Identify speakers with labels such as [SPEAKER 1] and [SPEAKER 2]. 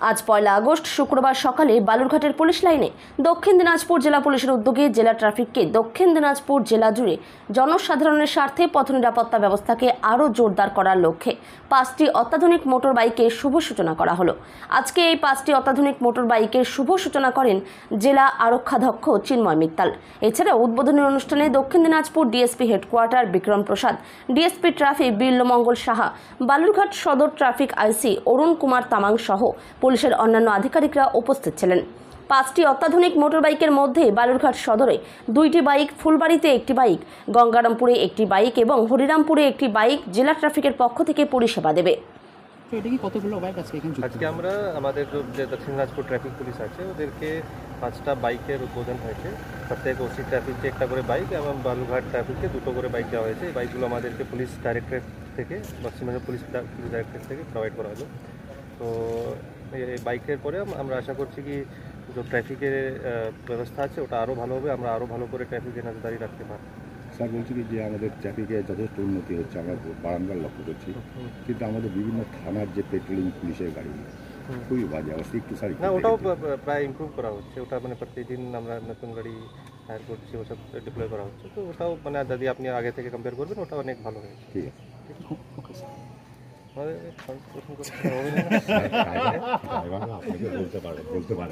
[SPEAKER 1] আজ ১ আগস্ট শুক্রবার সকালে বালুরঘাটের পুলিশ লাইনে দক্ষিণ দিনাজপুর জেলা পুলিশের উদ্যোগে জেলা ট্রাফিককে দক্ষিণ দিনাজপুর জেলা জুড়ে জনসাধারণের স্বার্থে পথ নিরাপত্তা ব্যবস্থাকে আরও জোরদার করার লক্ষ্যে 5টি অত্যাধুনিক মোটর বাইকের শুভ সূচনা করা হলো। আজকে এই 5টি অত্যাধুনিক মোটর বাইকের শুভ সূচনা করেন জেলা আরক্ষাধ্যক্ষ চিন্ময় মিত্তাল। এছাড়াও উদ্বোধনী অনুষ্ঠানে দক্ষিণ দিনাজপুর ডিএসপি হেডকোয়ার্টার বিক্রম প্রসাদ, ডিএসপি ট্রাফিক বিল্লমঙ্গল সাহা, বালুরঘাট সদর ট্রাফিক আইসি অরুণ কুমার তামাং সহ পুলিশের অন্যান্য আধিকারিকরা উপস্থিত ছিলেন। 5টি অত্যাধুনিক মোটরবাইকের মধ্যে বালুরঘাট সদরে 2টি বাইক, ফুলবাড়িতে একটি বাইক, গঙ্গারামপুরে একটি বাইক এবং হরিরামপুরে একটি বাইক জেলা ট্রাফিকের পক্ষ থেকে পরিষেবা দেবে।
[SPEAKER 2] আজকে আমরা আমাদের যে দক্ষিণ দিনাজপুর ট্রাফিক পুলিশ আছে ওদেরকে 5টা বাইকের উদ্বোধন হয়েছে। প্রত্যেক ওসি ট্রাফিককে একটা করে বাইক এবং বালুরঘাট ট্রাফিককে 2টো করে বাইক দেওয়া হয়েছে। এই বাইকগুলো আমাদেরকে পুলিশ ডাইরেক্টরেট থেকে, পশ্চিমবঙ্গ পুলিশ ডাইরেক্টরেট থেকে প্রোভাইড করা হলো। তো এই বাইকের পরে আমরা আশা করছি কি যে ট্রাফিকের ব্যবস্থা আছে ওটা আরও ভালো হবে, আমরা আরও ভালো করে ট্রাফিকে নজরদারি রাখতে পারব।
[SPEAKER 3] স্যার বলছি কি যে আমাদের ট্রাফিকে যথেষ্ট উন্নতি হচ্ছে, আমরা বারান্দার লক্ষ্য করছি, কিন্তু আমাদের বিভিন্ন থানার যে পেট্রোলিং পুলিশের গাড়ি খুবই বাজে অবস্থা। একটু স্যার
[SPEAKER 2] না, ওটাও প্রায় ইমপ্রুভ করা হচ্ছে। ওটা মানে প্রতিদিন আমরা নতুন গাড়ি হায়ার করছি, ওসব ডিপ্লয় করা হচ্ছে। তো ওটাও মানে যদি আপনি আগে থেকে কম্পেয়ার করবেন ওটা অনেক ভালো হয়েছে।
[SPEAKER 3] ঠিক আছে,
[SPEAKER 2] ওকে স্যার।
[SPEAKER 3] বলতে পারে